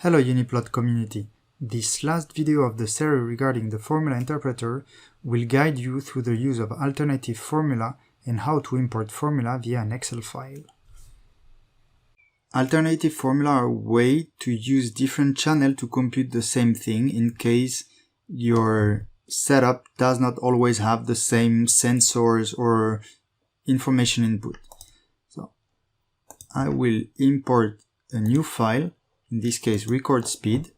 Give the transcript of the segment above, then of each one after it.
Hello UniPlot community. This last video of the series regarding the formula interpreter will guide you through the use of alternative formula and how to import formula via an Excel file. Alternative formula are a way to use different channels to compute the same thing in case your setup does not always have the same sensors or information input. So I will import a new file, in this case record speed,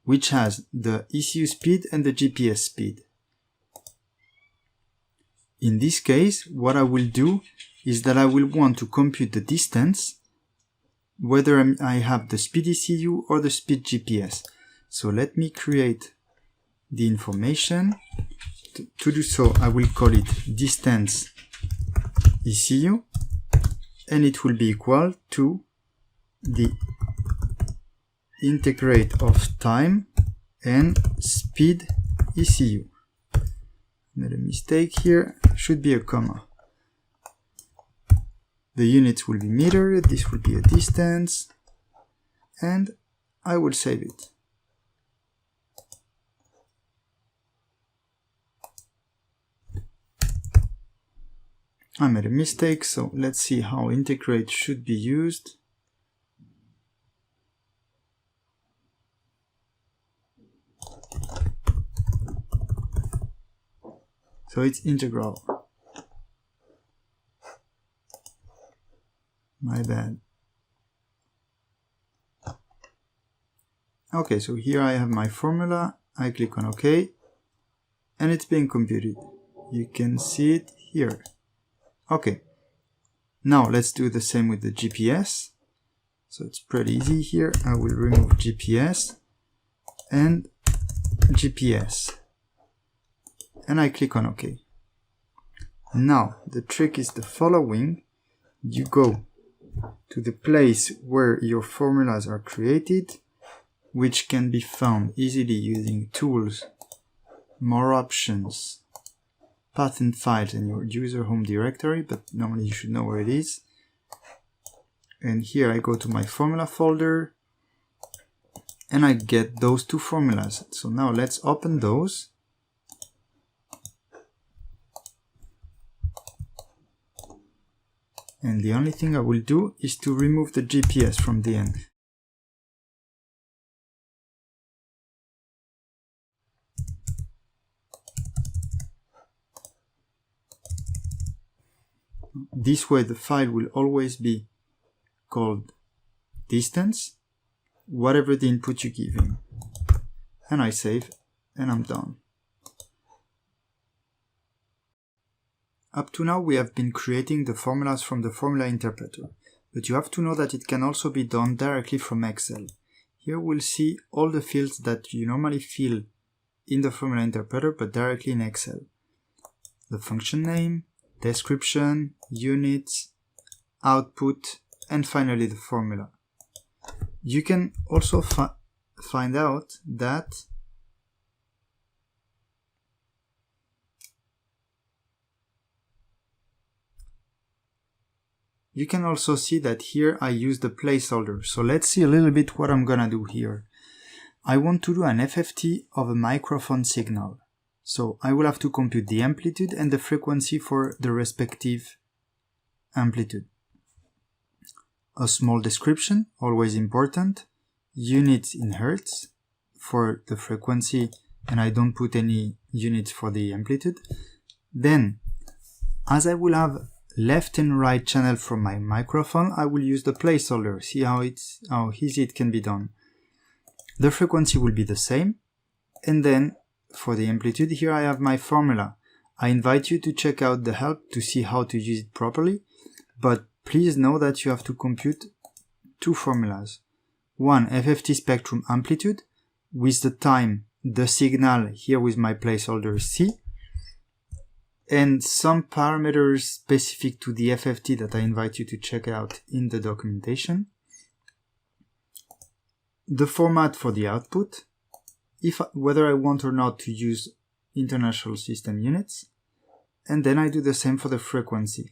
which has the ECU speed and the GPS speed. In this case, what I will do is that I will want to compute the distance whether I have the speed ECU or the speed GPS. So let me create the information. To do so, I will call it distance ECU, and it will be equal to the integrate of time and speed ECU. Made a mistake here, should be a comma. The units will be meter, this will be a distance, and I will save it. I made a mistake, so let's see how integrate should be used. So it's integral. My bad. Okay, so here I have my formula. I click on OK, and it's being computed. You can see it here. Okay, now let's do the same with the GPS. So it's pretty easy here. I will remove GPS and GPS, and I click on OK. Now the trick is the following. You go to the place where your formulas are created, which can be found easily using tools, more options, path and files, and your user home directory, but normally you should know where it is. And here I go to my formula folder and I get those two formulas. So now let's open those. And the only thing I will do is to remove the GPS from the end. This way the file will always be called distance, whatever the input you give him. And I save, and I'm done. Up to now we have been creating the formulas from the formula interpreter, but you have to know that it can also be done directly from Excel. Here we'll see all the fields that you normally fill in the formula interpreter, but directly in Excel. The function name, description, units, output, and finally the formula. You can also find out that you can also see that here I use the placeholder. So let's see a little bit what I'm gonna do here. I want to do an FFT of a microphone signal. So I will have to compute the amplitude and the frequency for the respective amplitude. A small description, always important. Units in hertz for the frequency, and I don't put any units for the amplitude. Then, as I will have left and right channel from my microphone, I will use the placeholder. See how easy it can be done. The frequency will be the same, and then for the amplitude, here I have my formula. I invite you to check out the help to see how to use it properly, but please know that you have to compute two formulas. One, FFT spectrum amplitude, with the time, the signal, here with my placeholder C, and some parameters specific to the FFT that I invite you to check out in the documentation. The format for the output, whether I want or not to use international system units, and then I do the same for the frequency.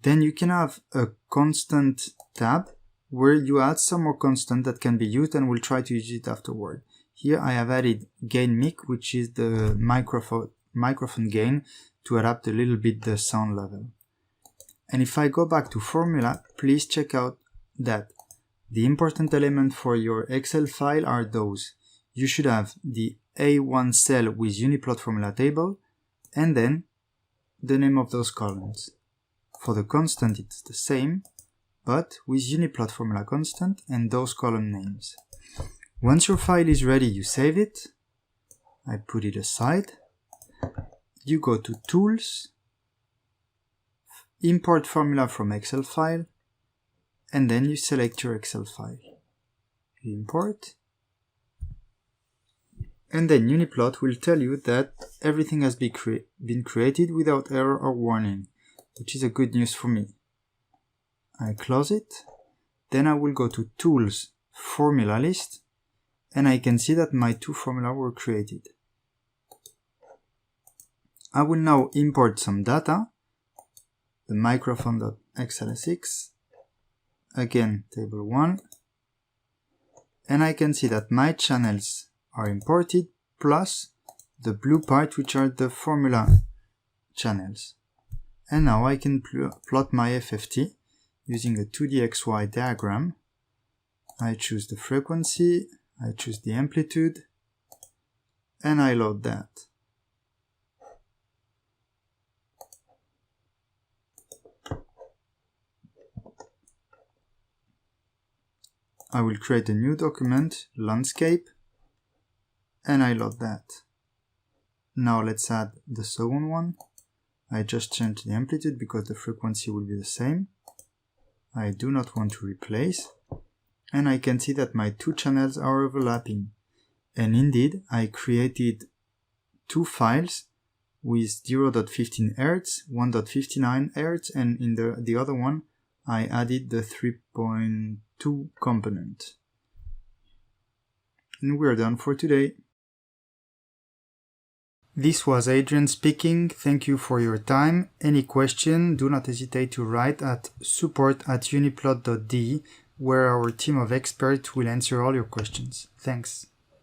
Then you can have a constant tab where you add some more constant that can be used, and we'll try to use it afterward. Here I have added gain mic, which is the microphone gain, to adapt a little bit the sound level. And if I go back to formula, please check out that the important element for your Excel file are those. You should have the A1 cell with UniPlot formula table, and then the name of those columns. For the constant it's the same, but with UniPlot formula constant and those column names. Once your file is ready, you save it. I put it aside. You go to Tools, Import formula from Excel file, and then you select your Excel file. You import, and then UniPlot will tell you that everything has been created without error or warning, which is a good news for me. I close it, then I will go to Tools, Formula List, and I can see that my two formulas were created. I will now import some data, the microphone.xlsx, again table 1, and I can see that my channels are imported plus the blue part, which are the formula channels. And now I can plot my FFT using a 2D XY diagram. I choose the frequency, I choose the amplitude, and I load that. I will create a new document, landscape, and I load that. Now let's add the second one. I just change the amplitude because the frequency will be the same. I do not want to replace. And I can see that my two channels are overlapping. And indeed, I created two files with 0.15 Hz, 1.59 Hz, and in the other one, I added the 3.2 component. And we're done for today. This was Adrian speaking. Thank you for your time. Any question, do not hesitate to write at support@uniplot.de, where our team of experts will answer all your questions. Thanks.